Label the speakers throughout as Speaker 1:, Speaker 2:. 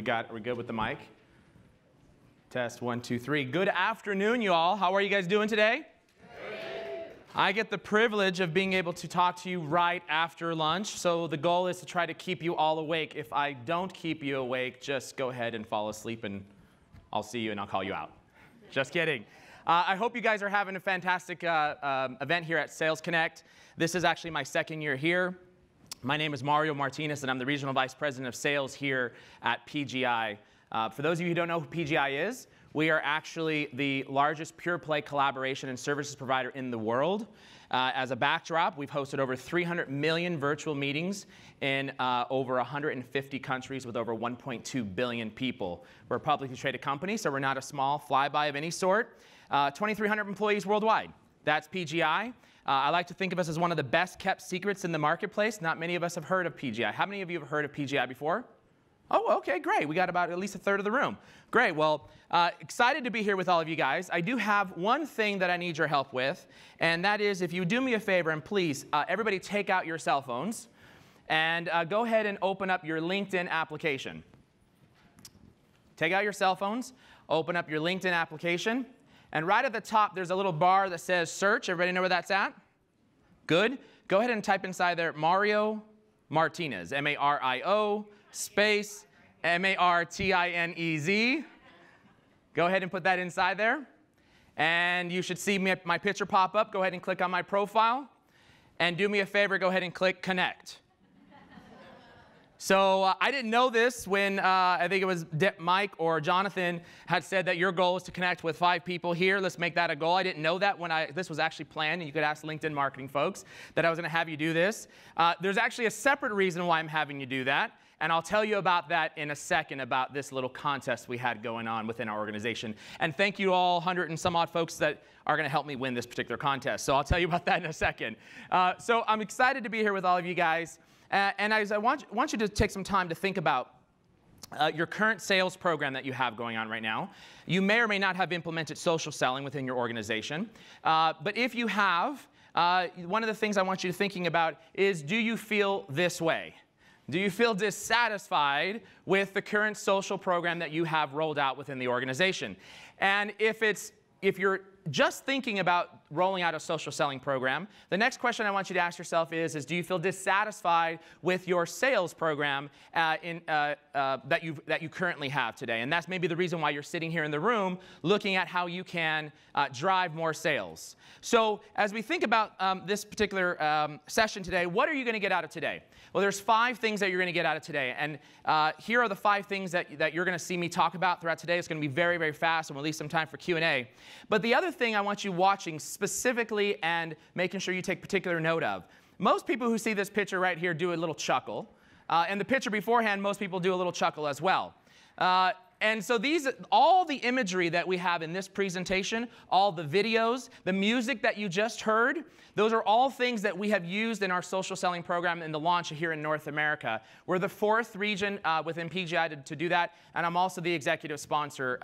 Speaker 1: We're good with the mic? Test 1, 2, 3. Good afternoon, you all. How are you guys doing today? Good. I get the privilege of being able to talk to you right after lunch. So the goal is to try to keep you all awake. If I don't keep you awake, just go ahead and fall asleep and I'll see you and I'll call you out. Just kidding. I hope you guys are having a fantastic event here at Sales Connect. This is actually my second year here. My name is Martinez, and I'm the Regional Vice President of Sales here at PGI. For those of you who don't know who PGI is, we are actually the largest pure-play collaboration and services provider in the world. As a backdrop, we've hosted over 300 million virtual meetings in over 150 countries with over 1.2 billion people. We're a publicly traded company, so we're not a small flyby of any sort. 2,300 employees worldwide. That's PGI. I like to think of us as one of the best kept secrets in the marketplace. Not many of us have heard of PGI. How many of you have heard of PGI before? Oh, okay, great. We got about at least a third of the room. Great. Well, excited to be here with all of you guys. I do have one thing that I need your help with, and that is if you do me a favor, and please, everybody take out your cell phones and go ahead and open up your LinkedIn application. Take out your cell phones, open up your LinkedIn application. And right at the top, there's a little bar that says search. Everybody know where that's at? Good. Go ahead and type inside there Mario Martinez, M-A-R-I-O, space, M-A-R-T-I-N-E-Z. Go ahead and put that inside there. And you should see my picture pop up. Go ahead and click on my profile. And do me a favor, go ahead and click connect. So I didn't know this when I think it was Mike or Jonathan had said that your goal is to connect with 5 people here. Let's make that a goal. I didn't know that when this was actually planned, and you could ask LinkedIn marketing folks that I was going to have you do this. There's actually a separate reason why I'm having you do that, and I'll tell you about that in a second about this little contest we had going on within our organization. And thank you all 100 and some odd folks that are going to help me win this particular contest. So I'll tell you about that in a second. So I'm excited to be here with all of you guys. And I want you to take some time to think about your current sales program that you have going on right now. You may or may not have implemented social selling within your organization. But if you have, one of the things I want you to thinking about is, do you feel this way? Do you feel dissatisfied with the current social program that you have rolled out within the organization? And if you're just thinking about rolling out a social selling program, the next question I want you to ask yourself is do you feel dissatisfied with your sales program that you currently have today? And that's maybe the reason why you're sitting here in the room looking at how you can drive more sales. So as we think about this particular session today, what are you going to get out of today? Well, there's 5 things that you're going to get out of today. And here are the 5 things that you're going to see me talk about throughout today. It's going to be very, very fast, and we'll leave some time for Q&A. But the other thing I want you watching specifically and making sure you take particular note of, most people who see this picture right here do a little chuckle. And the picture beforehand, most people do a little chuckle as well. And so all the imagery that we have in this presentation, all the videos, the music that you just heard, those are all things that we have used in our social selling program in the launch here in North America. We're the 4th region within PGI to do that, and I'm also the executive sponsor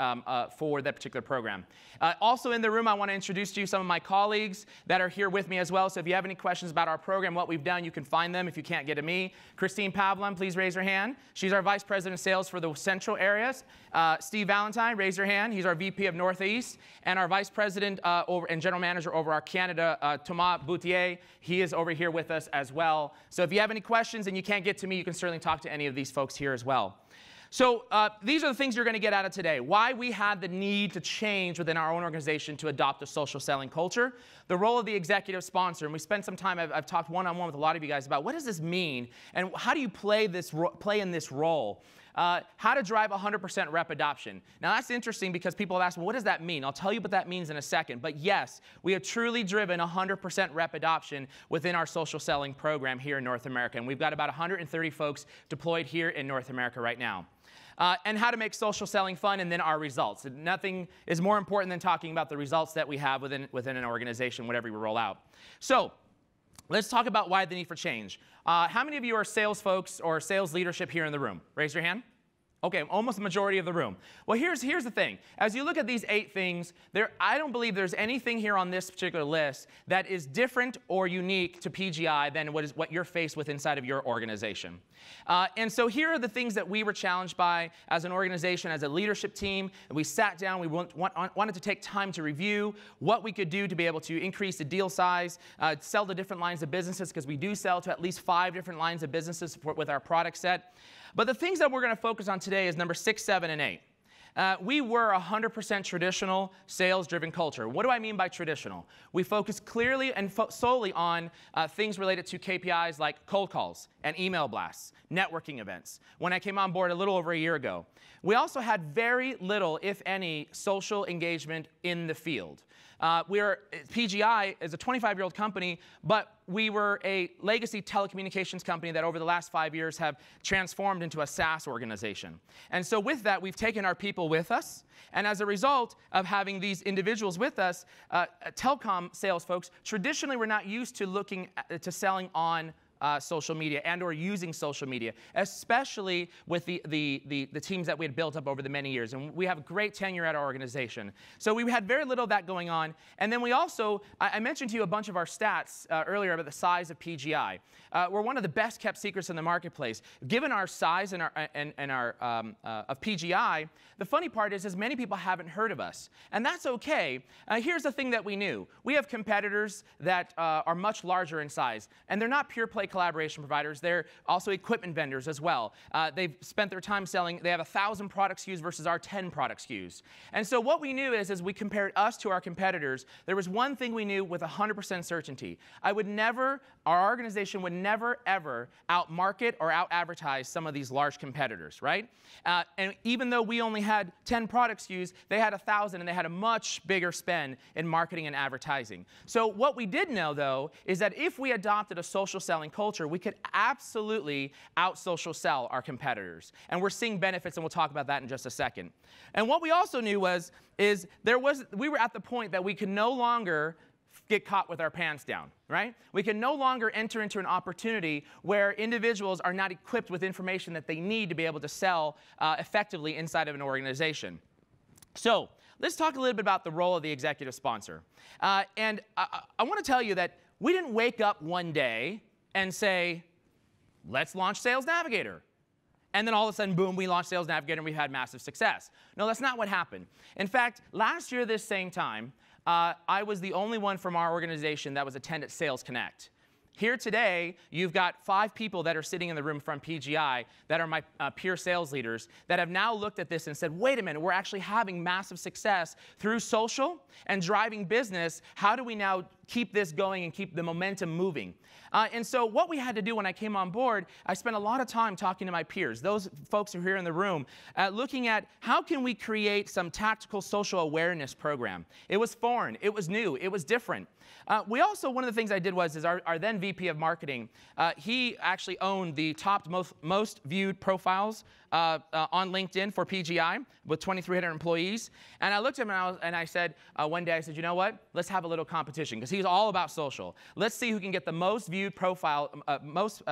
Speaker 1: for that particular program. Also in the room, I want to introduce to you some of my colleagues that are here with me as well. So if you have any questions about our program, what we've done, you can find them if you can't get to me. Christine Pavlin, please raise her hand. She's our Vice President of Sales for the central areas. Steve Valentine, raise your hand. He's our VP of Northeast. And our Vice President and General Manager over our Canada, Thomas Boutier, he is over here with us as well. So if you have any questions and you can't get to me, you can certainly talk to any of these folks here as well. So these are the things you're going to get out of today. Why we had the need to change within our own organization to adopt a social selling culture. The role of the executive sponsor. And we spent some time, I've talked one-on-one with a lot of you guys about what does this mean and how do you play in this role. How to drive 100% rep adoption. Now that's interesting because people have asked, well, what does that mean? I'll tell you what that means in a second. But yes, we have truly driven 100% rep adoption within our social selling program here in North America. And we've got about 130 folks deployed here in North America right now. And how to make social selling fun, and then our results. Nothing is more important than talking about the results that we have within an organization, whatever we roll out. So let's talk about why the need for change. How many of you are sales folks or sales leadership here in the room? Raise your hand. Okay, almost the majority of the room. Well, here's the thing. As you look at these 8 things, I don't believe there's anything here on this particular list that is different or unique to PGI than what you're faced with inside of your organization. And so here are the things that we were challenged by as an organization, as a leadership team. We sat down, we wanted to take time to review what we could do to be able to increase the deal size, sell to different lines of businesses, because we do sell to at least 5 different lines of businesses with our product set. But the things that we're going to focus on today is number 6, 7, and 8. We were a 100% traditional sales-driven culture. What do I mean by traditional? We focus clearly and solely on things related to KPIs like cold calls and email blasts, networking events. When I came on board a little over a year ago, we also had very little, if any, social engagement in the field. PGI is a 25-year-old company, but we were a legacy telecommunications company that over the last 5 years have transformed into a SaaS organization. And so with that, we've taken our people with us. And as a result of having these individuals with us, telecom sales folks, traditionally we're not used to looking to selling on social media and or using social media, especially with the teams that we had built up over the many years. And we have great tenure at our organization. So we had very little of that going on. And then we also, I mentioned to you a bunch of our stats earlier about the size of PGI. We're one of the best kept secrets in the marketplace. Given our size and our of PGI, the funny part is many people haven't heard of us. And that's okay. Here's the thing that we knew. We have competitors that are much larger in size. And they're not pure play collaboration providers. They're also equipment vendors as well. They've spent their time selling. They have 1,000 product SKUs versus our 10 product SKUs. And so what we knew is, as we compared us to our competitors, there was one thing we knew with 100% certainty. Our organization would never, ever outmarket or out-advertise some of these large competitors, right? And even though we only had 10 product SKUs, they had 1,000, and they had a much bigger spend in marketing and advertising. So what we did know, though, is that if we adopted a social selling culture, we could absolutely out-social sell our competitors. And we're seeing benefits, and we'll talk about that in just a second. And what we also knew we were at the point that we could no longer get caught with our pants down, right? We can no longer enter into an opportunity where individuals are not equipped with information that they need to be able to sell effectively inside of an organization. So let's talk a little bit about the role of the executive sponsor. And I want to tell you that we didn't wake up one day and say, let's launch Sales Navigator. And then all of a sudden, boom, we launched Sales Navigator and we've had massive success. No, that's not what happened. In fact, last year this same time, I was the only one from our organization that was attended Sales Connect. Here today, you've got 5 people that are sitting in the room from PGI that are my peer sales leaders that have now looked at this and said, wait a minute, we're actually having massive success through social and driving business. How do we now keep this going and keep the momentum moving? And so what we had to do when I came on board, I spent a lot of time talking to my peers, those folks who are here in the room, looking at how can we create some tactical social awareness program. It was foreign, it was new, it was different. We also, one of the things I did was our then VP of marketing, he actually owned the top most viewed profiles on LinkedIn for PGI with 2,300 employees. And I looked at him and I said, one day I said, you know what? Let's have a little competition, because he's all about social. Let's see who can get the most viewed profile, most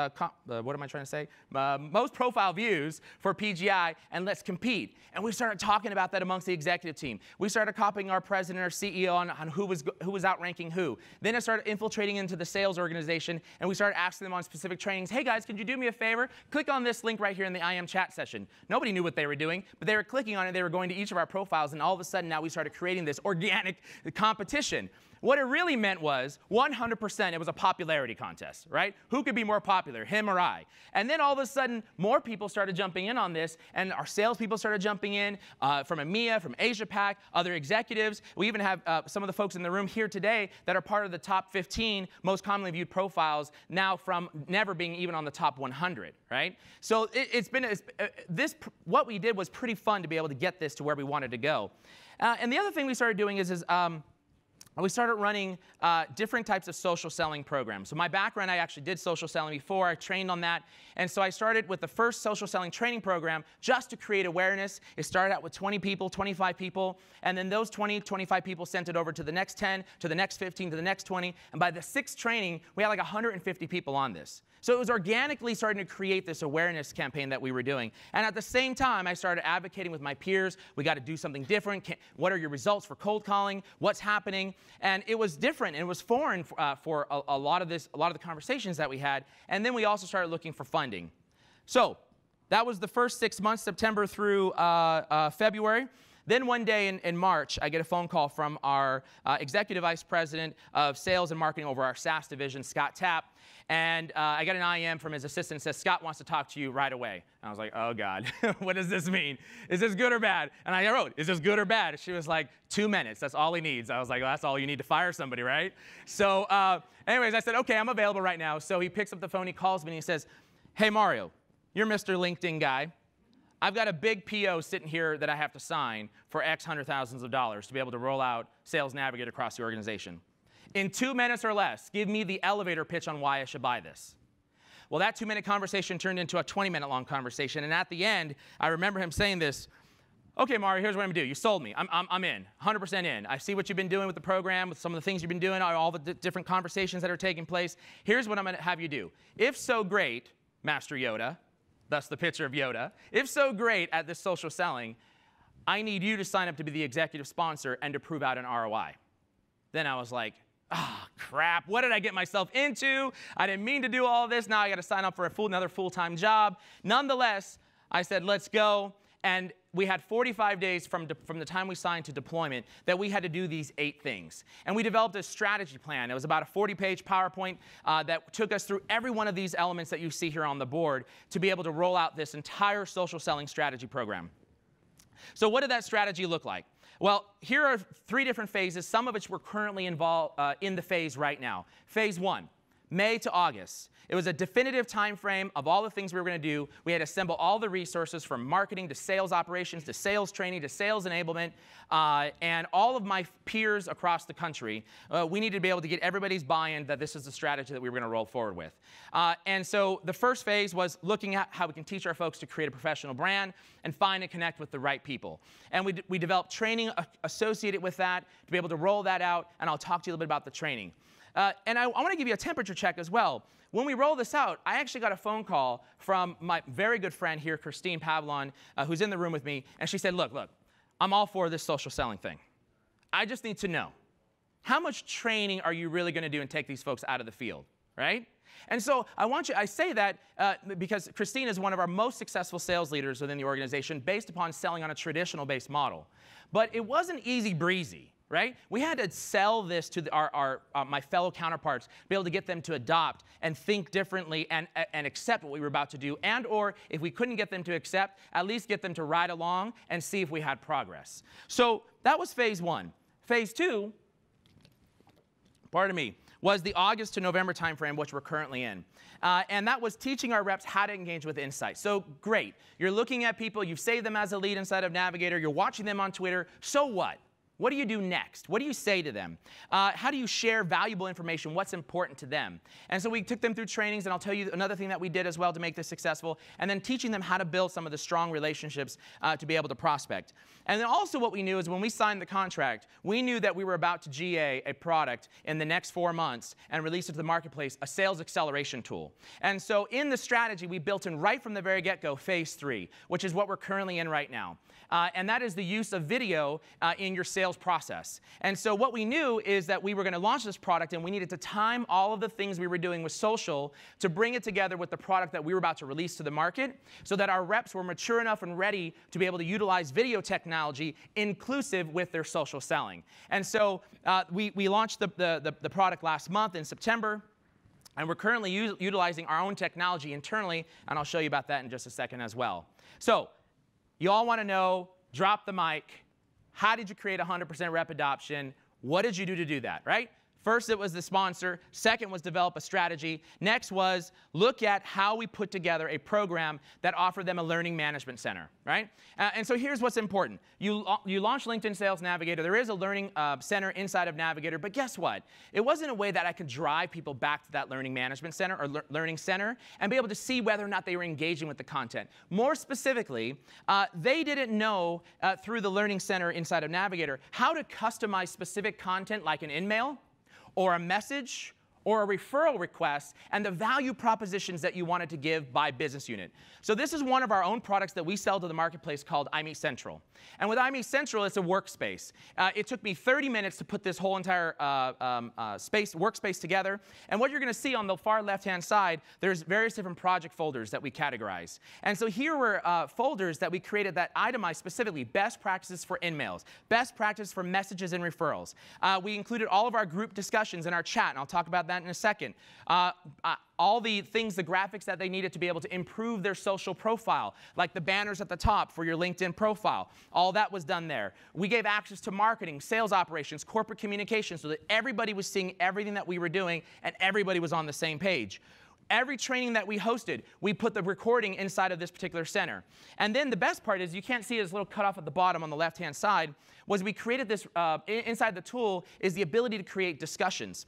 Speaker 1: profile views for PGI, and let's compete. And we started talking about that amongst the executive team. We started copying our president, our CEO on who was outranking who. Then it started infiltrating into the sales organization, and we started asking them on specific trainings, hey guys, could you do me a favor? Click on this link right here in the IM chat session. Nobody knew what they were doing, but they were clicking on it, they were going to each of our profiles, and all of a sudden now we started creating this organic competition. What it really meant was 100% it was a popularity contest, right? Who could be more popular, him or I? And then all of a sudden, more people started jumping in on this, and our salespeople started jumping in from EMEA, from Asia Pac, other executives. We even have some of the folks in the room here today that are part of the top 15 most commonly viewed profiles now from never being even on the top 100, right? So what we did was pretty fun to be able to get this to where we wanted to go. And the other thing we started doing is we started running different types of social selling programs. So my background, I actually did social selling before. I trained on that. And so I started with the first social selling training program just to create awareness. It started out with 20 people, 25 people. And then those 20, 25 people sent it over to the next 10, to the next 15, to the next 20. And by the sixth training, we had like 150 people on this. So it was organically starting to create this awareness campaign that we were doing. And at the same time, I started advocating with my peers. We got to do something different. What are your results for cold calling? What's happening? And it was different. And it was foreign for a lot of the conversations that we had. And then we also started looking for funding. So that was the first 6 months, September through February. Then one day in March, I get a phone call from our Executive Vice President of Sales and Marketing over our SaaS division, Scott Tapp. And I get an IM from his assistant that says, Scott wants to talk to you right away. And I was like, oh, God, what does this mean? Is this good or bad? And I wrote, is this good or bad? She was like, 2 minutes. That's all he needs. I was like, well, that's all you need to fire somebody, right? So anyways, I said, OK, I'm available right now. So he picks up the phone. He calls me, and he says, hey, Mario, you're Mr. LinkedIn guy. I've got a big PO sitting here that I have to sign for X hundred thousands of dollars to be able to roll out Sales Navigator across the organization. In 2 minutes or less, give me the elevator pitch on why I should buy this. Well, that 2-minute conversation turned into a 20-minute-long conversation. And at the end, I remember him saying this, OK, Mario, here's what I'm going to do. You sold me. I'm in, 100% in. I see what you've been doing with the program, with some of the things you've been doing, all the different conversations that are taking place. Here's what I'm going to have you do. If so great, Master Yoda, thus the picture of Yoda, if so great at this social selling, I need you to sign up to be the executive sponsor and to prove out an ROI. Then I was like, ah, crap, what did I get myself into? I didn't mean to do all this. Now I got to sign up for another full-time job. Nonetheless, I said, let's go. And we had 45 days from the time we signed to deployment that we had to do these 8 things. And we developed a strategy plan. It was about a 40-page PowerPoint that took us through every one of these elements that you see here on the board to be able to roll out this entire social selling strategy program. So what did that strategy look like? Well, here are 3 different phases, some of which we're currently involved in the phase right now. Phase 1, May to August. It was a definitive time frame of all the things we were going to do. We had to assemble all the resources from marketing to sales operations to sales training to sales enablement. And all of my peers across the country, we needed to be able to get everybody's buy-in that this is the strategy that we were going to roll forward with. And so the first phase was looking at how we can teach our folks to create a professional brand and find and connect with the right people. And we developed training associated with that to be able to roll that out. And I'll talk to you a little bit about the training. And I want to give you a temperature check as well. When we roll this out, I actually got a phone call from my very good friend here, Christine Pavlon, who's in the room with me. And she said, look, I'm all for this social selling thing. I just need to know, how much training are you really going to do and take these folks out of the field, right? And so I say that because Christine is one of our most successful sales leaders within the organization based upon selling on a traditional-based model. But it wasn't easy breezy. Right? We had to sell this to my fellow counterparts, be able to get them to adopt and think differently and accept what we were about to do. And or if we couldn't get them to accept, at least get them to ride along and see if we had progress. So that was phase 1. Phase 2, pardon me, was the August to November timeframe, which we're currently in. And that was teaching our reps how to engage with insights. So great. You're looking at people. You've saved them as a lead inside of Navigator. You're watching them on Twitter. So what? What do you do next? What do you say to them? How do you share valuable information? What's important to them? And so we took them through trainings, and I'll tell you another thing that we did as well to make this successful, and then teaching them how to build some of the strong relationships to be able to prospect. And then also what we knew is when we signed the contract, we knew that we were about to GA a product in the next 4 months and release it to the marketplace, a sales acceleration tool. And so in the strategy, we built in right from the very get-go phase 3, which is what we're currently in right now. And that is the use of video in your sales process. And so what we knew is that we were going to launch this product, and we needed to time all of the things we were doing with social to bring it together with the product that we were about to release to the market so that our reps were mature enough and ready to be able to utilize video technology inclusive with their social selling. And so we launched the product last month in September. And we're currently utilizing our own technology internally, and I'll show you about that in just a second as well. So you all want to know, drop the mic, how did you create 100% rep adoption? What did you do to do that, right? First, it was the sponsor. Second was develop a strategy. Next was look at how we put together a program that offered them a learning management center, right? And so here's what's important. You launch LinkedIn Sales Navigator. There is a learning center inside of Navigator, but guess what? It wasn't a way that I could drive people back to that learning management center or learning center and be able to see whether or not they were engaging with the content. More specifically, they didn't know through the learning center inside of Navigator how to customize specific content like an in-mail, or a message, or a referral request, and the value propositions that you wanted to give by business unit. So this is one of our own products that we sell to the marketplace called iMeet Central. And with iMeet Central, it's a workspace. It took me 30 minutes to put this whole entire workspace together. And what you're going to see on the far left-hand side, there's various different project folders that we categorize. And so here were folders that we created that itemize specifically best practices for in-mails, best practice for messages and referrals. We included all of our group discussions in our chat, and I'll talk about that in a second. All the things, the graphics that they needed to be able to improve their social profile, like the banners at the top for your LinkedIn profile. All that was done there. We gave access to marketing, sales operations, corporate communications so that everybody was seeing everything that we were doing and everybody was on the same page. Every training that we hosted, we put the recording inside of this particular center. And then the best part is, you can't see this little cutoff at the bottom on the left-hand side, was we created this, inside the tool is the ability to create discussions.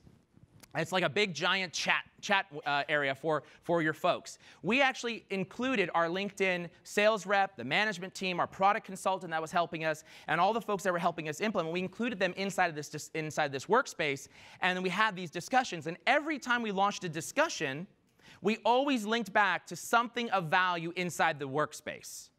Speaker 1: It's like a big giant chat area for your folks. We actually included our LinkedIn sales rep, the management team, our product consultant that was helping us, and all the folks that were helping us implement. We included them inside of this workspace, and then we had these discussions. And every time we launched a discussion, we always linked back to something of value inside the workspace.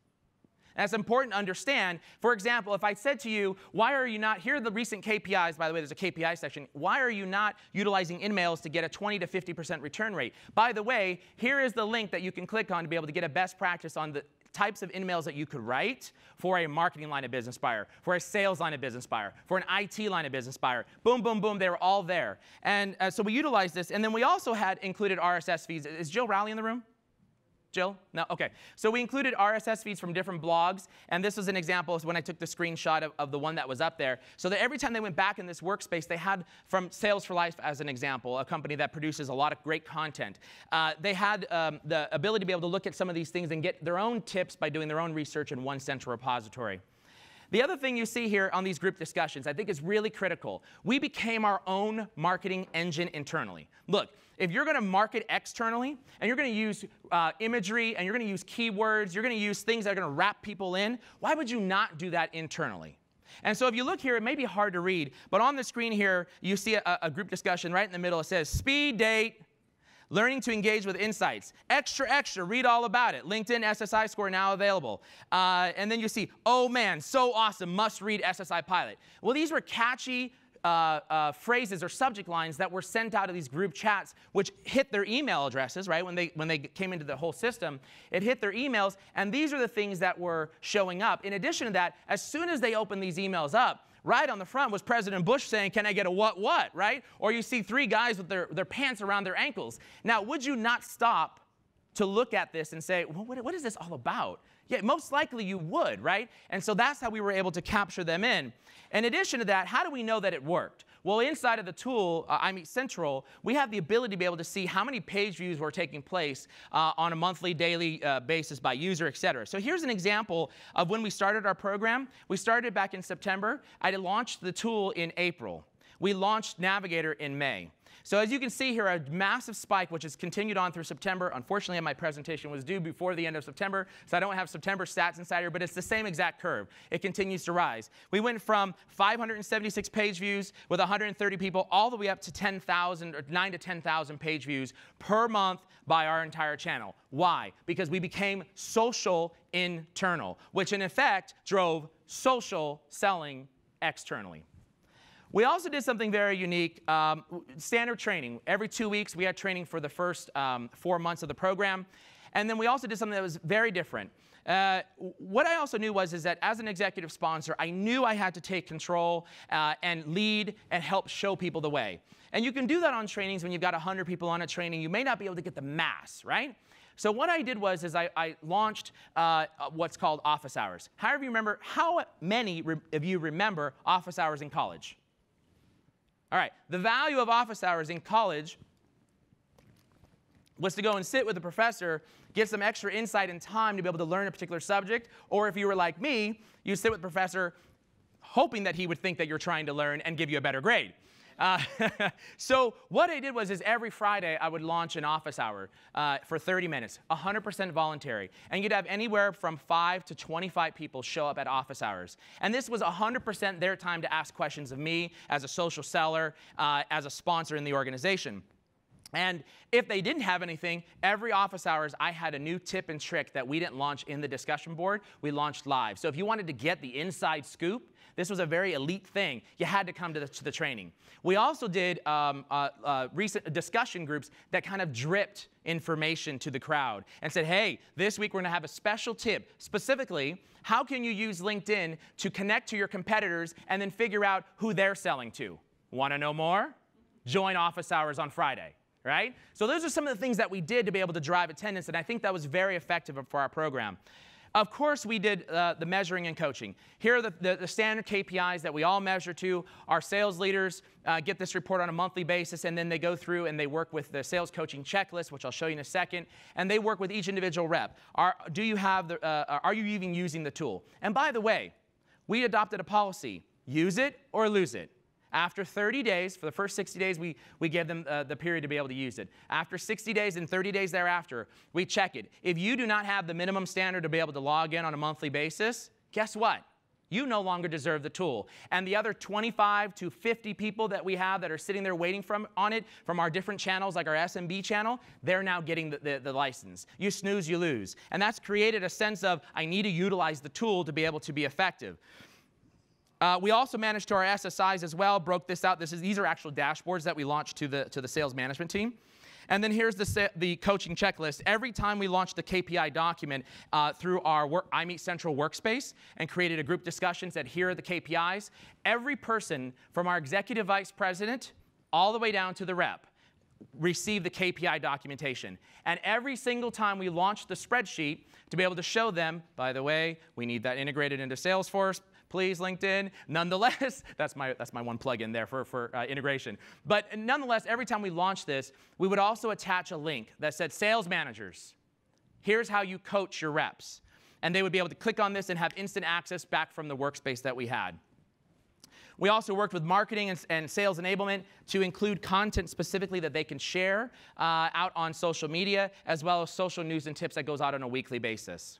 Speaker 1: And it's important to understand. For example, if I said to you, why are you not, here are the recent KPIs, by the way, there's a KPI section. Why are you not utilizing in-mails to get a 20 to 50% return rate? By the way, here is the link that you can click on to be able to get a best practice on the types of in-mails that you could write for a marketing line of business buyer, for a sales line of business buyer, for an IT line of business buyer. Boom, boom, boom, they were all there. And so we utilized this. And then we also had included RSS feeds. Is Jill Rowley in the room? Jill? No? OK. So we included RSS feeds from different blogs. And this was an example of when I took the screenshot of the one that was up there. So that every time they went back in this workspace, they had from Sales for Life, as an example, a company that produces a lot of great content. They had the ability to be able to look at some of these things and get their own tips by doing their own research in one central repository. The other thing you see here on these group discussions I think is really critical. We became our own marketing engine internally. Look, if you're going to market externally, and you're going to use imagery, and you're going to use keywords, you're going to use things that are going to wrap people in, why would you not do that internally? And so if you look here, it may be hard to read, but on the screen here, you see a group discussion right in the middle. It says, speed date, learning to engage with insights. Extra, extra, read all about it. LinkedIn SSI score now available. And then you see, oh man, so awesome, must read SSI pilot. Well, these were catchy phrases or subject lines that were sent out of these group chats, which hit their email addresses, right? When they came into the whole system, it hit their emails, and these are the things that were showing up. In addition to that, as soon as they opened these emails up, right on the front was President Bush saying, can I get a what, right? Or you see three guys with their pants around their ankles. Now, would you not stop to look at this and say, well, what is this all about? Yeah, most likely you would, right? And so that's how we were able to capture them in. In addition to that, how do we know that it worked? Well, inside of the tool, iMeet Central, we have the ability to be able to see how many page views were taking place on a monthly, daily basis by user, et cetera. So here's an example of when we started our program. We started back in September. I launched the tool in April. We launched Navigator in May. So as you can see here, a massive spike, which has continued on through September. Unfortunately, my presentation was due before the end of September, so I don't have September stats inside here, but it's the same exact curve. It continues to rise. We went from 576 page views with 130 people all the way up to 10,000 or 9 to 10,000 page views per month by our entire channel. Why? Because we became social internal, which in effect drove social selling externally. We also did something very unique, standard training. Every 2 weeks, we had training for the first 4 months of the program. And then we also did something that was very different. What I also knew was that as an executive sponsor, I knew I had to take control and lead and help show people the way. And you can do that on trainings when you've got 100 people on a training. You may not be able to get the mass, right? So what I did was I launched what's called office hours. How many of you remember office hours in college? All right, the value of office hours in college was to go and sit with a professor, get some extra insight and time to be able to learn a particular subject, or if you were like me, you sit with the professor hoping that he would think that you're trying to learn and give you a better grade. So what I did was every Friday I would launch an office hour for 30 minutes, 100% voluntary. And you'd have anywhere from 5 to 25 people show up at office hours. And this was 100% their time to ask questions of me as a social seller, as a sponsor in the organization. And if they didn't have anything, every office hours I had a new tip and trick that we didn't launch in the discussion board. We launched live. So if you wanted to get the inside scoop, this was a very elite thing. You had to come to the training. We also did recent discussion groups that kind of dripped information to the crowd and said, hey, this week we're going to have a special tip. Specifically, how can you use LinkedIn to connect to your competitors and then figure out who they're selling to? Want to know more? Join office hours on Friday. Right? So those are some of the things that we did to be able to drive attendance, and I think that was very effective for our program. Of course, we did the measuring and coaching. Here are the standard KPIs that we all measure to. Our sales leaders get this report on a monthly basis, and then they go through and they work with the sales coaching checklist, which I'll show you in a second, and they work with each individual rep. Are you even using the tool? And by the way, we adopted a policy, use it or lose it. After 30 days, for the first 60 days, we gave them the period to be able to use it. After 60 days and 30 days thereafter, we check it. If you do not have the minimum standard to be able to log in on a monthly basis, guess what? You no longer deserve the tool. And the other 25 to 50 people that we have that are sitting there waiting on it from our different channels, like our SMB channel, they're now getting the license. You snooze, you lose. And that's created a sense of, I need to utilize the tool to be able to be effective. We also managed to our SSIs as well, broke this out. These are actual dashboards that we launched to the sales management team. And then here's the coaching checklist. Every time we launched the KPI document through our iMeet Central workspace and created a group discussion, said here are the KPIs, every person from our executive vice president all the way down to the rep received the KPI documentation. And every single time we launched the spreadsheet to be able to show them, by the way, we need that integrated into Salesforce. Please, LinkedIn. Nonetheless, that's my one plug-in there for integration. But nonetheless, every time we launched this, we would also attach a link that said, sales managers, here's how you coach your reps. And they would be able to click on this and have instant access back from the workspace that we had. We also worked with marketing and sales enablement to include content specifically that they can share out on social media, as well as social news and tips that goes out on a weekly basis.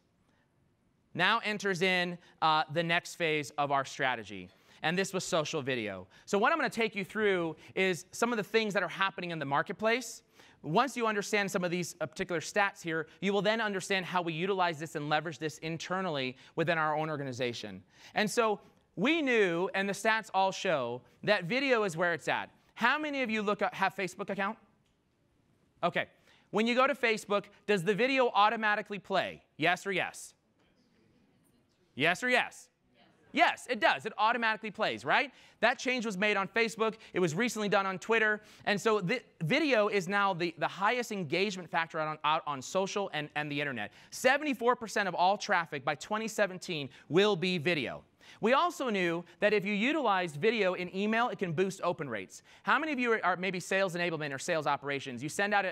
Speaker 1: Now enters in the next phase of our strategy, and this was social video. So what I'm going to take you through is some of the things that are happening in the marketplace. Once you understand some of these particular stats here, you will then understand how we utilize this and leverage this internally within our own organization. And so we knew, and the stats all show, that video is where it's at. How many of you have Facebook account? Okay. When you go to Facebook, does the video automatically play? Yes or yes? Yes or yes? Yes, it does. It automatically plays, right? That change was made on Facebook. It was recently done on Twitter. And so the video is now the highest engagement factor out on social and the internet. 74% of all traffic by 2017 will be video. We also knew that if you utilized video in email, it can boost open rates. How many of you are maybe sales enablement or sales operations? You send out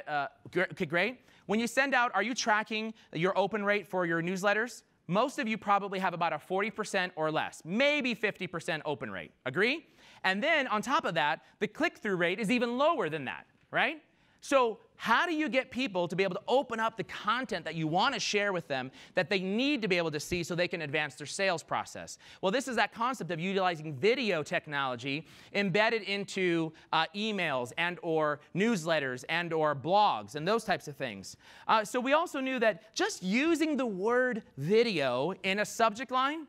Speaker 1: okay, great. When you send out, are you tracking your open rate for your newsletters? Most of you probably have about a 40% or less, maybe 50% open rate. Agree? And then on top of that, the click-through rate is even lower than that, right? So how do you get people to be able to open up the content that you want to share with them that they need to be able to see so they can advance their sales process? Well, this is that concept of utilizing video technology embedded into emails and or newsletters and or blogs and those types of things. So we also knew that just using the word video in a subject line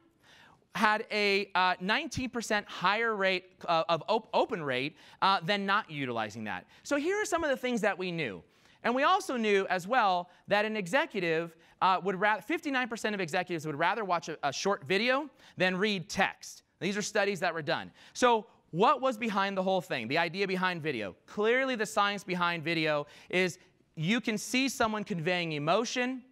Speaker 1: had a 19% higher rate of open rate than not utilizing that. So here are some of the things that we knew. And we also knew as well that an executive would rather, 59% of executives would rather watch a short video than read text. These are studies that were done. So what was behind the whole thing, the idea behind video? Clearly the science behind video is you can see someone conveying emotion,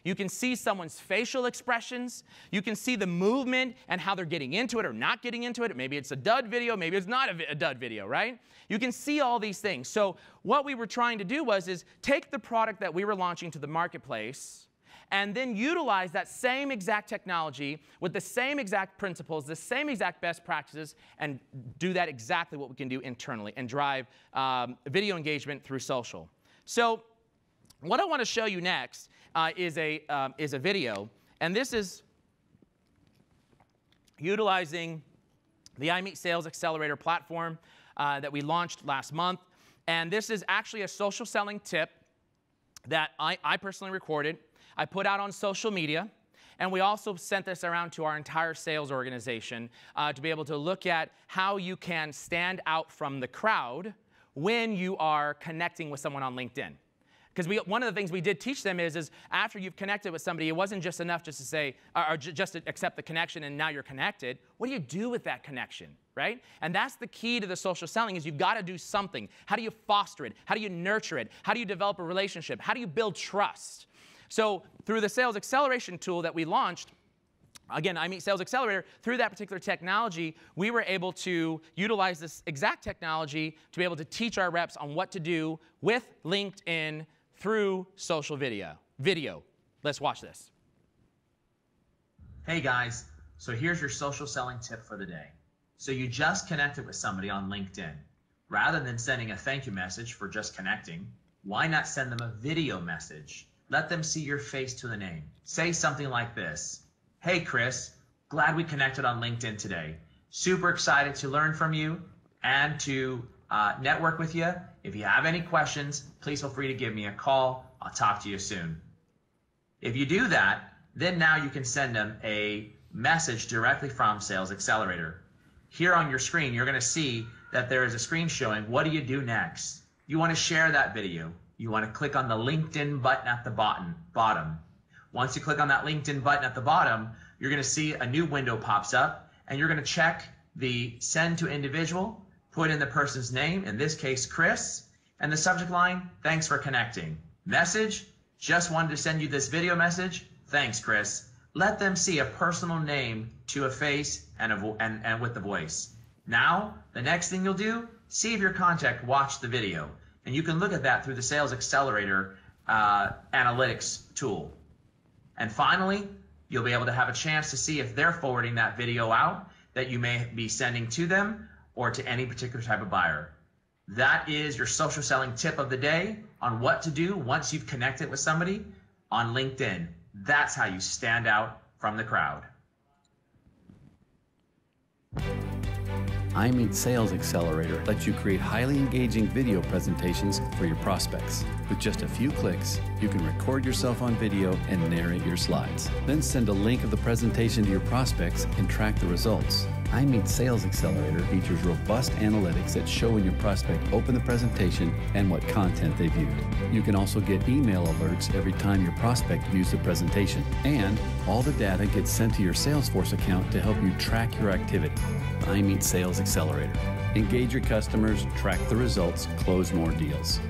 Speaker 1: You can see someone's facial expressions. You can see the movement and how they're getting into it or not getting into it. Maybe it's a dud video. Maybe it's not a dud video, right? You can see all these things. So what we were trying to do is take the product that we were launching to the marketplace and then utilize that same exact technology with the same exact principles, the same exact best practices, and do that exactly what we can do internally and drive video engagement through social. So what I want to show you next is a video, and this is utilizing the iMeet Sales Accelerator platform that we launched last month. And this is actually a social selling tip that I personally recorded. I put out on social media, and we also sent this around to our entire sales organization to be able to look at how you can stand out from the crowd when you are connecting with someone on LinkedIn. Because one of the things we did teach them is after you've connected with somebody, it wasn't just enough just to say, or just to accept the connection and now you're connected. What do you do with that connection, right? And that's the key to the social selling is you've got to do something. How do you foster it? How do you nurture it? How do you develop a relationship? How do you build trust? So through the sales acceleration tool that we launched, again, iMeet Sales Accelerator, through that particular technology, we were able to utilize this exact technology to be able to teach our reps on what to do with LinkedIn through social video. Let's watch this.
Speaker 2: Hey guys, so here's your social selling tip for the day. So you just connected with somebody on LinkedIn. Rather than sending a thank you message for just connecting, why not send them a video message? Let them see your face to the name. Say something like this. Hey Chris, glad we connected on LinkedIn today. Super excited to learn from you and to network with you. If you have any questions, please feel free to give me a call. I'll talk to you soon. If you do that, then now you can send them a message directly from Sales Accelerator. Here on your screen, you're going to see that there is a screen showing what do you do next. You want to share that video. You want to click on the LinkedIn button at the bottom. Once you click on that LinkedIn button at the bottom, you're going to see a new window pops up, and you're going to check the send to individual, put in the person's name, in this case, Chris, and the subject line, thanks for connecting. Message, just wanted to send you this video message. Thanks, Chris. Let them see a personal name to a face and with the voice. Now, the next thing you'll do, see if your contact watched the video. And you can look at that through the Sales Accelerator analytics tool. And finally, you'll be able to have a chance to see if they're forwarding that video out that you may be sending to them or to any particular type of buyer. That is your social selling tip of the day on what to do once you've connected with somebody on LinkedIn. That's how you stand out from the crowd.
Speaker 3: iMeet Sales Accelerator lets you create highly engaging video presentations for your prospects. With just a few clicks, you can record yourself on video and narrate your slides. Then send a link of the presentation to your prospects and track the results. iMeet Sales Accelerator features robust analytics that show when your prospect opened the presentation and what content they viewed. You can also get email alerts every time your prospect views the presentation. And all the data gets sent to your Salesforce account to help you track your activity. iMeet Sales Accelerator. Engage your customers, track the results, close more deals.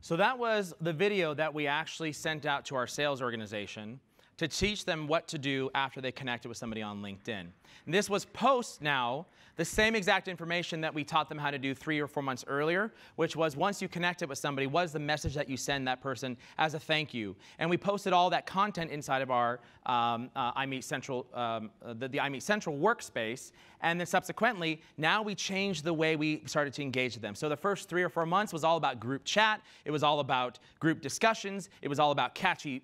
Speaker 1: So that was the video that we actually sent out to our sales organization to teach them what to do after they connected with somebody on LinkedIn. And this was post now the same exact information that we taught them how to do 3 or 4 months earlier, which was once you connected with somebody, what is the message that you send that person as a thank you? And we posted all that content inside of our iMeet Central, the iMeet Central workspace. And then subsequently, now we changed the way we started to engage with them. So the first 3 or 4 months was all about group chat. It was all about group discussions. It was all about catchy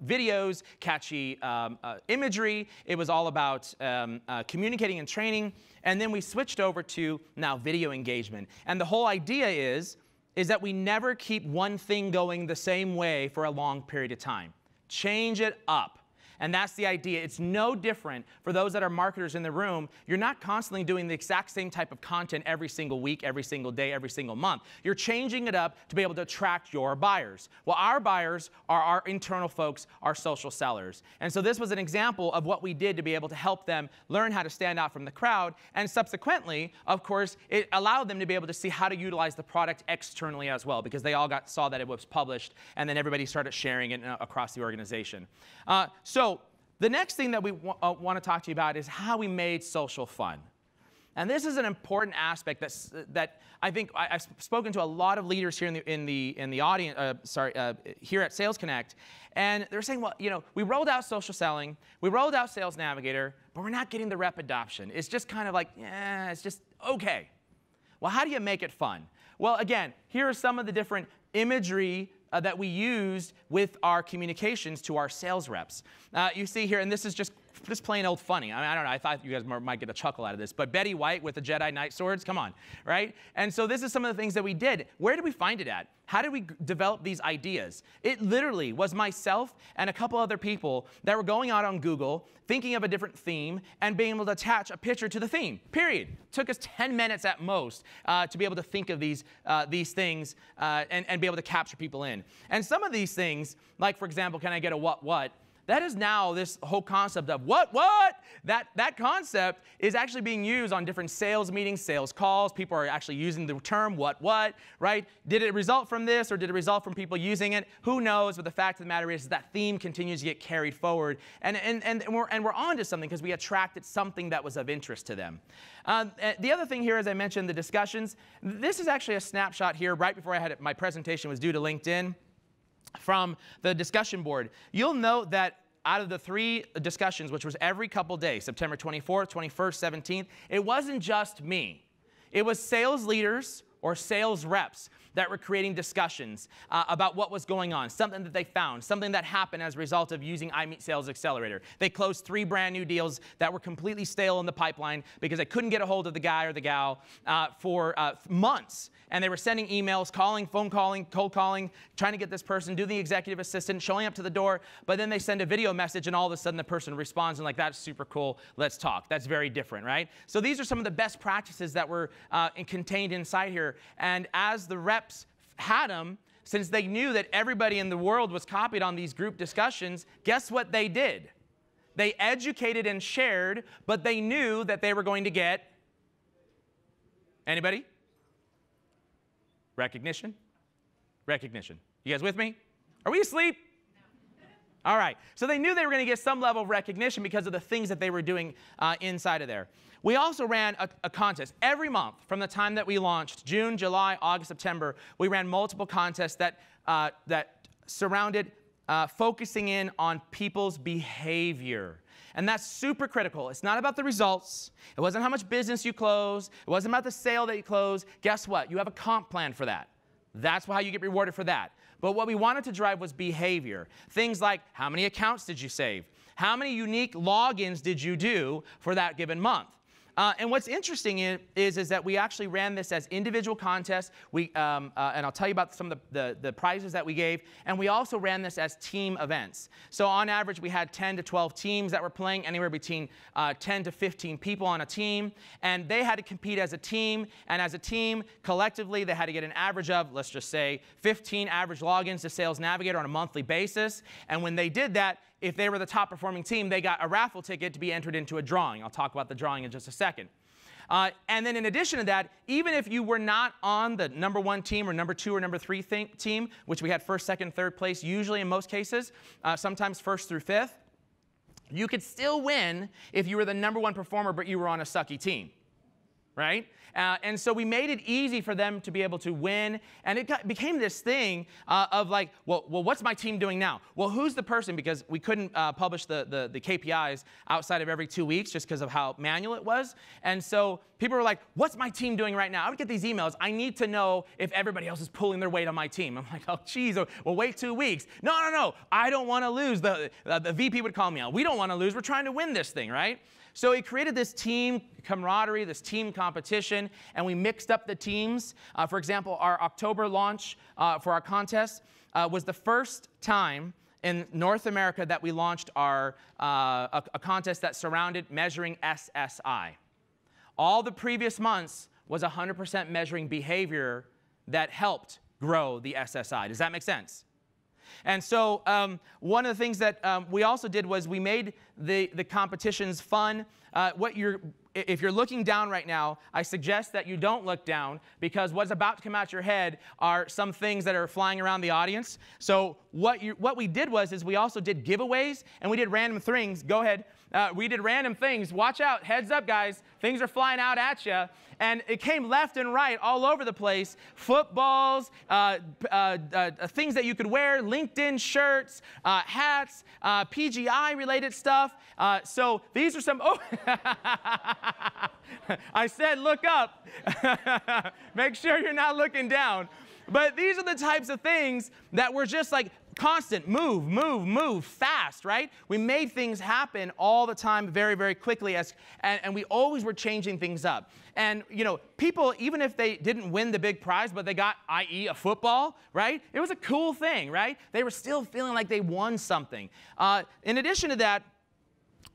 Speaker 1: videos, catchy imagery. It was all about communicating and training. And then we switched over to now video engagement. And the whole idea is that we never keep one thing going the same way for a long period of time. Change it up. And that's the idea. It's no different for those that are marketers in the room. You're not constantly doing the exact same type of content every single week, every single day, every single month. You're changing it up to be able to attract your buyers. Well, our buyers are our internal folks, our social sellers. And so this was an example of what we did to be able to help them learn how to stand out from the crowd. And subsequently, of course, it allowed them to be able to see how to utilize the product externally as well, because they all saw that it was published, and then everybody started sharing it across the organization. So the next thing that we want to talk to you about is how we made social fun. And this is an important aspect that I think I've spoken to a lot of leaders here in the audience, here at Sales Connect, and they're saying, well, you know, we rolled out social selling, we rolled out Sales Navigator, but we're not getting the rep adoption. It's just kind of like, yeah, it's just okay. Well, how do you make it fun? Well, again, here are some of the different imagery that we used with our communications to our sales reps. You see here, and this is just plain old funny. I mean, I don't know, I thought you guys might get a chuckle out of this, but Betty White with the Jedi Knight swords, come on, right? And so this is some of the things that we did. Where did we find it at? How did we develop these ideas? It literally was myself and a couple other people that were going out on Google, thinking of a different theme, and being able to attach a picture to the theme, period. Took us 10 minutes at most to be able to think of these things and be able to capture people in. And some of these things, like for example, can I get a what? That is now this whole concept of what? That concept is actually being used on different sales meetings, sales calls. People are actually using the term what, right? Did it result from this, or did it result from people using it? Who knows? But the fact of the matter is that theme continues to get carried forward. And we're on to something because we attracted something that was of interest to them. The other thing here, as I mentioned, the discussions. This is actually a snapshot here right before my presentation was due to LinkedIn, from the discussion board. You'll note that out of the 3 discussions, which was every couple days, September 24th, 21st, 17th, it wasn't just me. It was sales leaders or sales reps that were creating discussions about what was going on, something that they found, something that happened as a result of using iMeet Sales Accelerator. They closed 3 brand new deals that were completely stale in the pipeline because they couldn't get a hold of the guy or the gal for months. And they were sending emails, calling, phone calling, cold calling, trying to get this person, do the executive assistant, showing up to the door, but then they send a video message and all of a sudden the person responds and like, that's super cool, let's talk. That's very different, right? So these are some of the best practices that were contained inside here. And as the reps had them, since they knew that everybody in the world was copied on these group discussions, guess what they did? They educated and shared, but they knew that they were going to get, anybody? Recognition? Recognition. You guys with me? Are we asleep? No. All right. So they knew they were going to get some level of recognition because of the things that they were doing inside of there. We also ran a contest. Every month from the time that we launched, June, July, August, September, we ran multiple contests that surrounded focusing in on people's behavior. And that's super critical. It's not about the results. It wasn't how much business you close. It wasn't about the sale that you close. Guess what? You have a comp plan for that. That's how you get rewarded for that. But what we wanted to drive was behavior. Things like, how many accounts did you save? How many unique logins did you do for that given month? And what's interesting is that we actually ran this as individual contests. And I'll tell you about some of the prizes that we gave. And we also ran this as team events. So on average, we had 10 to 12 teams that were playing, anywhere between 10 to 15 people on a team. And they had to compete as a team. And as a team, collectively, they had to get an average of, let's just say, 15 average logins to Sales Navigator on a monthly basis. And when they did that, if they were the top performing team, they got a raffle ticket to be entered into a drawing. I'll talk about the drawing in just a second. And then in addition to that, even if you were not on the #1 team or #2 or #3 team, which we had first, second, third place, usually in most cases, sometimes first through fifth, you could still win if you were the #1 performer, but you were on a sucky team, right? And so we made it easy for them to be able to win. And it became this thing of like, well, what's my team doing now? Well, who's the person? Because we couldn't publish the KPIs outside of every 2 weeks just because of how manual it was. And so people were like, what's my team doing right now? I would get these emails. I need to know if everybody else is pulling their weight on my team. I'm like, oh, geez, well, wait 2 weeks. No. I don't want to lose. The VP would call me out. We don't want to lose. We're trying to win this thing, right? So it created this team camaraderie, this team competition, and we mixed up the teams. For example, our October launch for our contest was the first time in North America that we launched our, a contest that surrounded measuring SSI. All the previous months was 100% measuring behavior that helped grow the SSI. Does that make sense? And so one of the things that we also did was we made the competitions fun. If you're looking down right now, I suggest that you don't look down, because what's about to come out your head are some things that are flying around the audience. So what we did is we also did giveaways, and we did random things. Go ahead. We did random things. Watch out. Heads up, guys. Things are flying out at you. And it came left and right all over the place. Footballs, things that you could wear, LinkedIn shirts, hats, PGI-related stuff. So these are some... Oh, I said look up. Make sure you're not looking down. But these are the types of things that were just like constant move, move, move, fast, right? We made things happen all the time very, very quickly, and we always were changing things up. And, you know, people, even if they didn't win the big prize, but they got, i.e., a football, right? It was a cool thing, right? They were still feeling like they won something. In addition to that,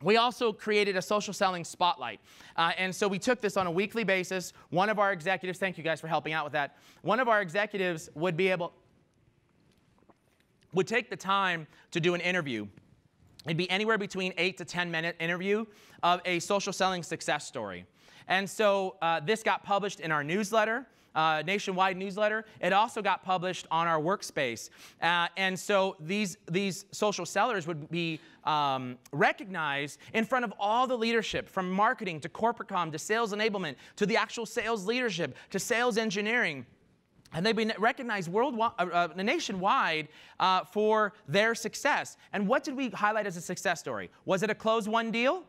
Speaker 1: we also created a social selling spotlight. And so we took this on a weekly basis. One of our executives, thank you guys for helping out with that. One of our executives would take the time to do an interview. It'd be anywhere between 8 to 10 minute interview of a social selling success story. And so this got published in our newsletter, nationwide newsletter. It also got published on our workspace. And so these social sellers would be recognized in front of all the leadership, from marketing to corporate comm to sales enablement to the actual sales leadership to sales engineering. And they've been recognized worldwide, nationwide for their success. And what did we highlight as a success story? Was it a close-won deal?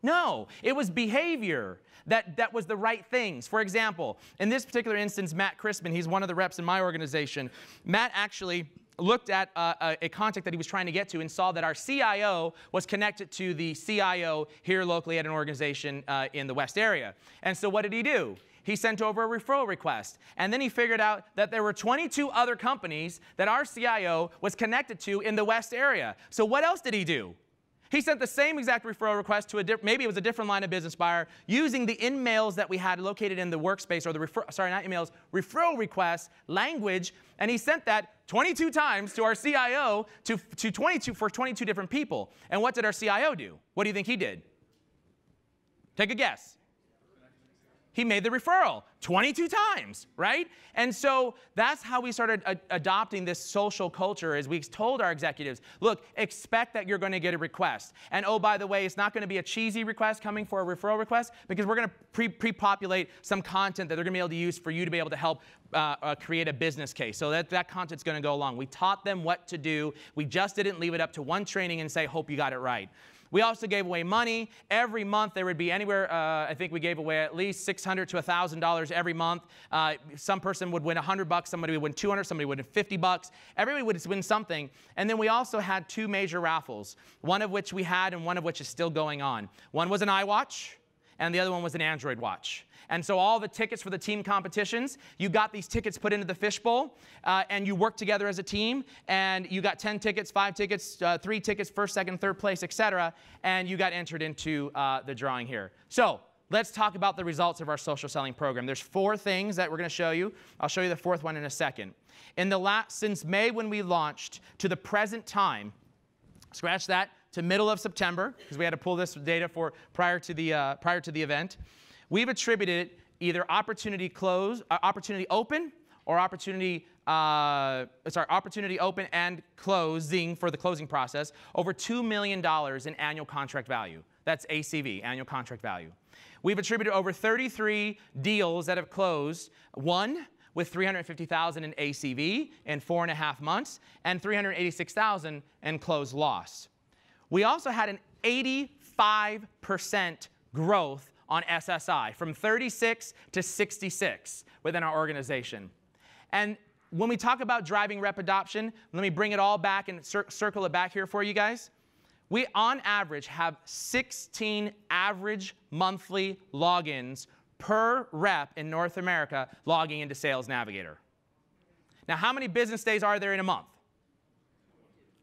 Speaker 1: No, it was behavior that was the right things. For example, in this particular instance, Matt Crispin, he's one of the reps in my organization. Matt actually looked at a contact that he was trying to get to and saw that our CIO was connected to the CIO here locally at an organization in the West area. And so what did he do? He sent over a referral request. And then he figured out that there were 22 other companies that our CIO was connected to in the West area. So what else did he do? He sent the same exact referral request to maybe it was a different line of business buyer, using the in-mails that we had located in the workspace, or the referral request language, and he sent that 22 times to our CIO for 22 different people. And what did our CIO do? What do you think he did? Take a guess. He made the referral 22 times, right? And so that's how we started adopting this social culture, is we told our executives, look, expect that you're going to get a request. And oh, by the way, it's not going to be a cheesy request coming for a referral request, because we're going to pre-populate some content that they're going to be able to use for you to be able to help create a business case. So that content's going to go along. We taught them what to do. We just didn't leave it up to one training and say, hope you got it right. We also gave away money. Every month there would be anywhere, I think we gave away at least $600 to $1,000 every month. Some person would win $100, somebody would win $200, somebody would win $50. Everybody would win something. And then we also had 2 major raffles, one of which we had and one of which is still going on. One was an iWatch, and the other one was an Android watch. And so all the tickets for the team competitions, you got these tickets put into the fishbowl, and you worked together as a team, and you got 10 tickets, 5 tickets, 3 tickets, first, second, third place, etc., and you got entered into the drawing here. So let's talk about the results of our social selling program. There's 4 things that we're going to show you. I'll show you the 4th one in a second. Since May, when we launched, to the present time, scratch that, to middle of September, because we had to pull this data for prior to the event, we've attributed either opportunity open or opportunity open and closing for the closing process, over $2 million in annual contract value. That's ACV, annual contract value. We've attributed over 33 deals that have closed, one with $350,000 in ACV in 4.5 months, and $386,000 in closed loss. We also had an 85% growth on SSI, from 36 to 66 within our organization. And when we talk about driving rep adoption, let me bring it all back and circle it back here for you guys. We, on average, have 16 average monthly logins per rep in North America logging into Sales Navigator. Now, how many business days are there in a month?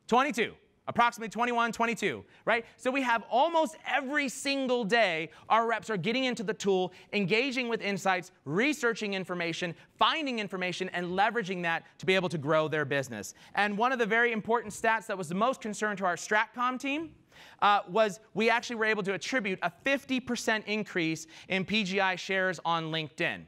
Speaker 1: 22. Approximately 21, 22, right? So we have almost every single day, our reps are getting into the tool, engaging with insights, researching information, finding information, and leveraging that to be able to grow their business. And one of the very important stats that was the most concern to our StratCom team was we actually were able to attribute a 50% increase in PGI shares on LinkedIn.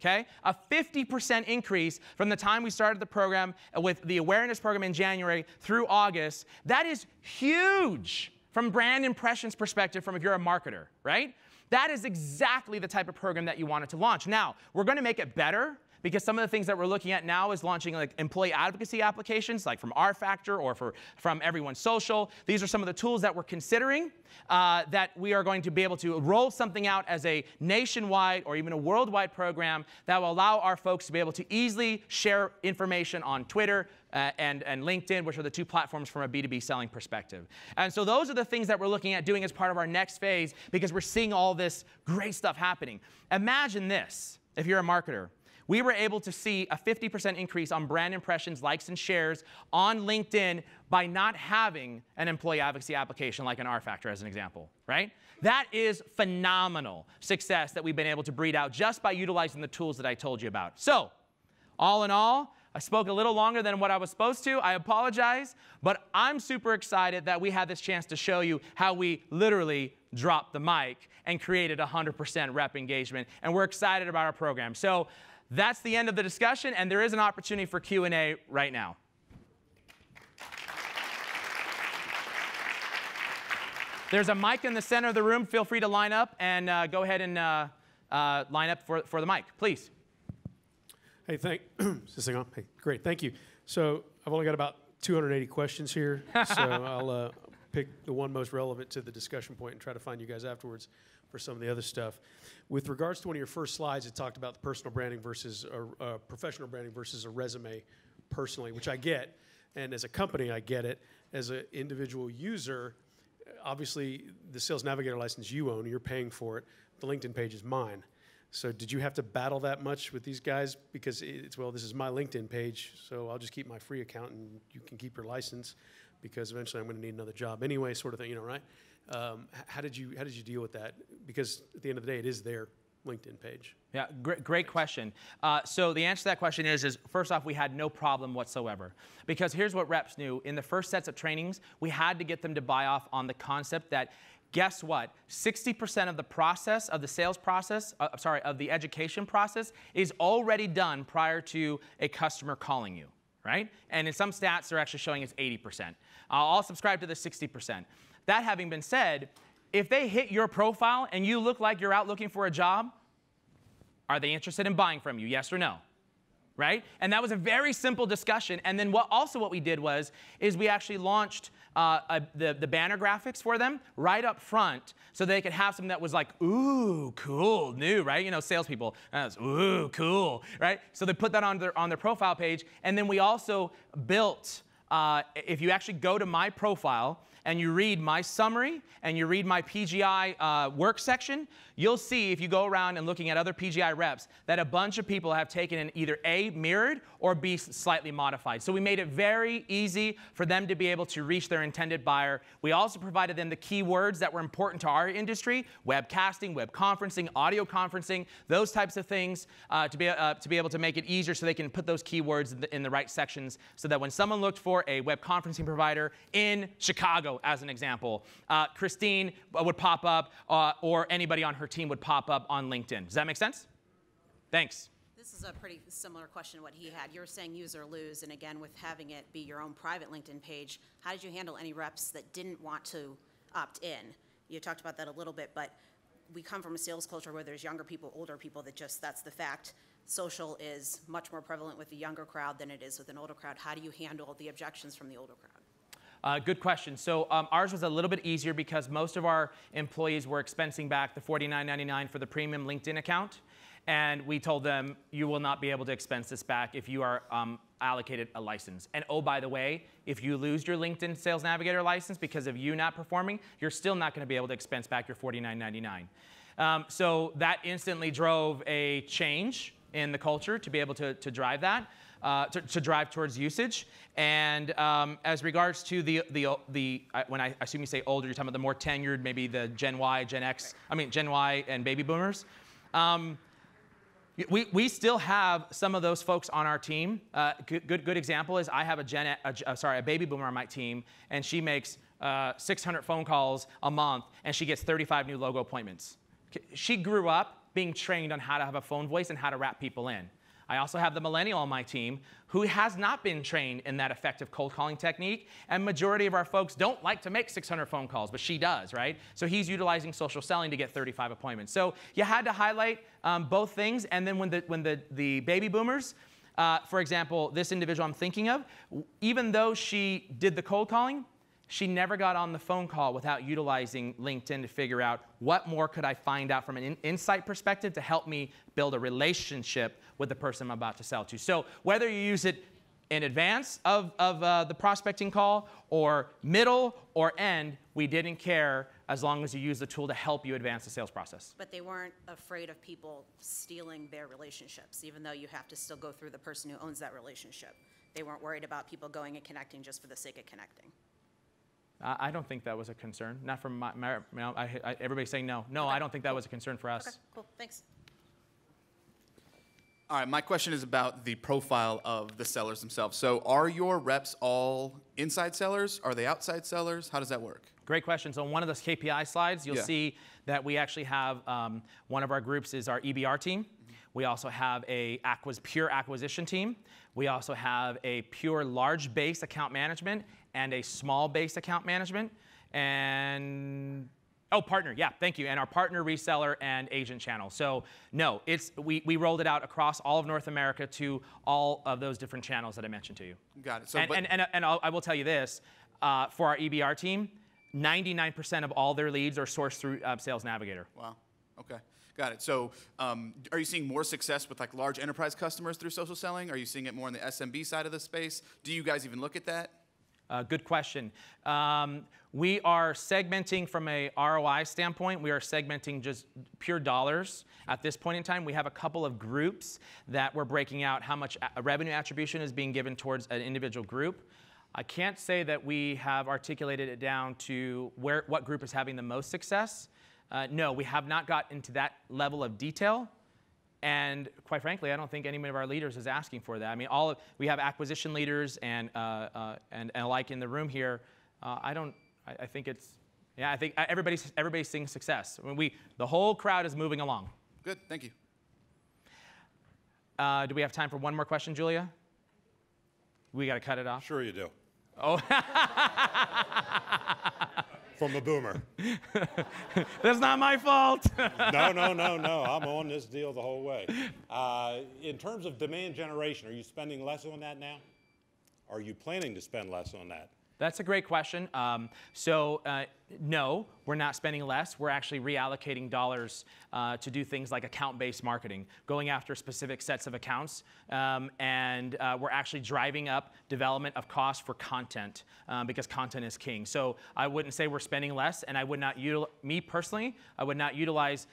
Speaker 1: Okay? A 50% increase from the time we started the program with the awareness program in January through August. That is huge from brand impressions perspective from if you're a marketer, right? That is exactly the type of program that you wanted to launch. Now, we're going to make it better because some of the things that we're looking at now is launching like employee advocacy applications, like from rFactor or from Everyone Social. These are some of the tools that we're considering that we are going to be able to roll something out as a nationwide or even a worldwide program that will allow our folks to be able to easily share information on Twitter and LinkedIn, which are the two platforms from a B2B selling perspective. And so those are the things that we're looking at doing as part of our next phase because we're seeing all this great stuff happening. Imagine this, if you're a marketer. We were able to see a 50% increase on brand impressions, likes, and shares on LinkedIn by not having an employee advocacy application like an rFactor as an example, right? That is phenomenal success that we've been able to breed out just by utilizing the tools that I told you about. So, all in all, I spoke a little longer than what I was supposed to. I apologize, but I'm super excited that we had this chance to show you how we literally dropped the mic and created 100% rep engagement, and we're excited about our program. So, that's the end of the discussion, and there is an opportunity for Q&A right now. There's a mic in the center of the room. Feel free to line up and go ahead and line up for the mic, please.
Speaker 4: Hey, is this thing on? Hey, great, thank you. So I've only got about 280 questions here, so I'll pick the one most relevant to the discussion point and try to find you guys afterwards for some of the other stuff. With regards to one of your first slides, it talked about the personal branding versus professional branding versus a resume personally, which I get. And as a company, I get it. As an individual user, obviously the Sales Navigator license you own, you're paying for it. The LinkedIn page is mine. So did you have to battle that much with these guys? Because it's, well, this is my LinkedIn page, so I'll just keep my free account and you can keep your license because eventually I'm going to need another job anyway, sort of thing, you know, right? How did you deal with that? Because at the end of the day, it is their LinkedIn page.
Speaker 1: Yeah, great question. So the answer to that question is first off, we had no problem whatsoever. Because here's what reps knew. In the first sets of trainings, we had to get them to buy off on the concept that, guess what? 60% of the process, of the sales process, of the education process, is already done prior to a customer calling you, right? And in some stats, they're actually showing it's 80%. I'll subscribe to the 60%. That having been said, if they hit your profile and you look like you're out looking for a job, are they interested in buying from you, yes or no? Right? And that was a very simple discussion. And then what we did is we actually launched the banner graphics for them right up front so they could have something that was like, ooh, cool, new, right? You know, salespeople, ooh, cool, right? So they put that on their profile page. And then we also built, if you actually go to my profile, and you read my summary, and you read my PGI work section, you'll see, if you go around and looking at other PGI reps, that a bunch of people have taken in either A, mirrored, or B, slightly modified. So we made it very easy for them to be able to reach their intended buyer. We also provided them the keywords that were important to our industry: webcasting, web conferencing, audio conferencing, those types of things, to be able to make it easier so they can put those keywords in the right sections, so that when someone looked for a web conferencing provider in Chicago, as an example, Christine would pop up, or anybody on her team would pop up on LinkedIn. Does that make sense? Thanks.
Speaker 5: This is a pretty similar question to what he had. You were saying use or lose, and again, with having it be your own private LinkedIn page, how did you handle any reps that didn't want to opt in? You talked about that a little bit, but we come from a sales culture where there's younger people, older people, that's the fact. Social is much more prevalent with the younger crowd than it is with an older crowd. How do you handle the objections from the older crowd?
Speaker 1: Good question. So ours was a little bit easier because most of our employees were expensing back the $49.99 for the premium LinkedIn account. And we told them, you will not be able to expense this back if you are allocated a license. And oh, by the way, if you lose your LinkedIn Sales Navigator license because of you not performing, you're still not going to be able to expense back your $49.99. So that instantly drove a change in the culture to be able to drive that, to drive towards usage. And as regards to when I assume you say older, you're talking about the more tenured, maybe the Gen Y, Gen Y and baby boomers. We still have some of those folks on our team. Good example is I have a baby boomer on my team, and she makes 600 phone calls a month, and she gets 35 new logo appointments. She grew up being trained on how to have a phone voice and how to wrap people in. I also have the millennial on my team who has not been trained in that effective cold calling technique, and majority of our folks don't like to make 600 phone calls, but she does, right? So he's utilizing social selling to get 35 appointments. So you had to highlight both things, and then when the baby boomers, for example, this individual I'm thinking of, even though she did the cold calling, she never got on the phone call without utilizing LinkedIn to figure out what more could I find out from an insight perspective to help me build a relationship with the person I'm about to sell to. So whether you use it in advance of the prospecting call or middle or end, we didn't care as long as you use the tool to help you advance the sales process.
Speaker 5: But they weren't afraid of people stealing their relationships, even though you have to still go through the person who owns that relationship. They weren't worried about people going and connecting just for the sake of connecting.
Speaker 1: I don't think that was a concern. Not from everybody's saying no. No, okay. I don't think that was a concern for us.
Speaker 5: Okay, cool, thanks.
Speaker 6: All right, my question is about the profile of the sellers themselves. So are your reps all inside sellers? Are they outside sellers? How does that work?
Speaker 1: Great question. So on one of those KPI slides, you'll see that we actually have one of our groups is our EBR team. We also have a pure acquisition team. We also have a pure large base account management and a small base account management. And partner, yeah, thank you. And our partner, reseller, and agent channel. So no, we rolled it out across all of North America to all of those different channels that I mentioned to you.
Speaker 6: Got it. So,
Speaker 1: I will tell you this, for our EBR team, 99% of all their leads are sourced through Sales Navigator.
Speaker 6: Wow, okay. Got it. So are you seeing more success with like large enterprise customers through social selling? Are you seeing it more on the SMB side of the space? Do you guys even look at that?
Speaker 1: Good question. We are segmenting from a ROI standpoint. We are segmenting just pure dollars. At this point in time, we have a couple of groups that we're breaking out how much revenue attribution is being given towards an individual group. I can't say that we have articulated it down to what group is having the most success. No, we have not got into that level of detail. And quite frankly, I don't think any of our leaders is asking for that. I mean, we have acquisition leaders and alike in the room here. I think everybody's seeing success. I mean, the whole crowd is moving along.
Speaker 6: Good, thank you.
Speaker 1: Do we have time for one more question, Julia? We got to cut it off.
Speaker 7: Sure you do.
Speaker 1: Oh.
Speaker 7: From a boomer.
Speaker 1: That's not my fault.
Speaker 7: No. I'm on this deal the whole way. In terms of demand generation, are you spending less on that now? Are you planning to spend less on that?
Speaker 1: That's a great question. No, we're not spending less. We're actually reallocating dollars to do things like account-based marketing, going after specific sets of accounts, and we're actually driving up development of cost for content because content is king. So I wouldn't say we're spending less, and I would not me personally, I would not utilize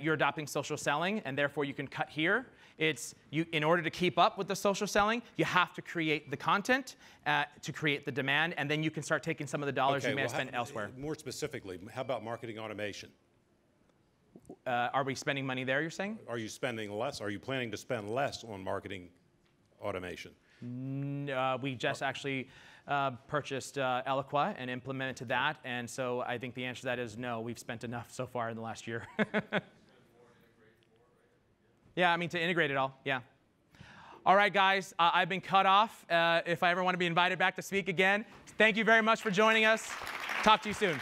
Speaker 1: you're adopting social selling, and therefore you can cut here. In order to keep up with the social selling, you have to create the content to create the demand, and then you can start taking some of the dollars you may have spent elsewhere.
Speaker 7: More specifically, how about marketing automation?
Speaker 1: Are we spending money there, you're saying?
Speaker 7: Are you spending less? Are you planning to spend less on marketing automation?
Speaker 1: We just actually purchased Eloqua and implemented that, and so I think the answer to that is no, we've spent enough so far in the last year. Yeah, I mean, to integrate it all, yeah. All right, guys, I've been cut off. If I ever want to be invited back to speak again, thank you very much for joining us. Talk to you soon.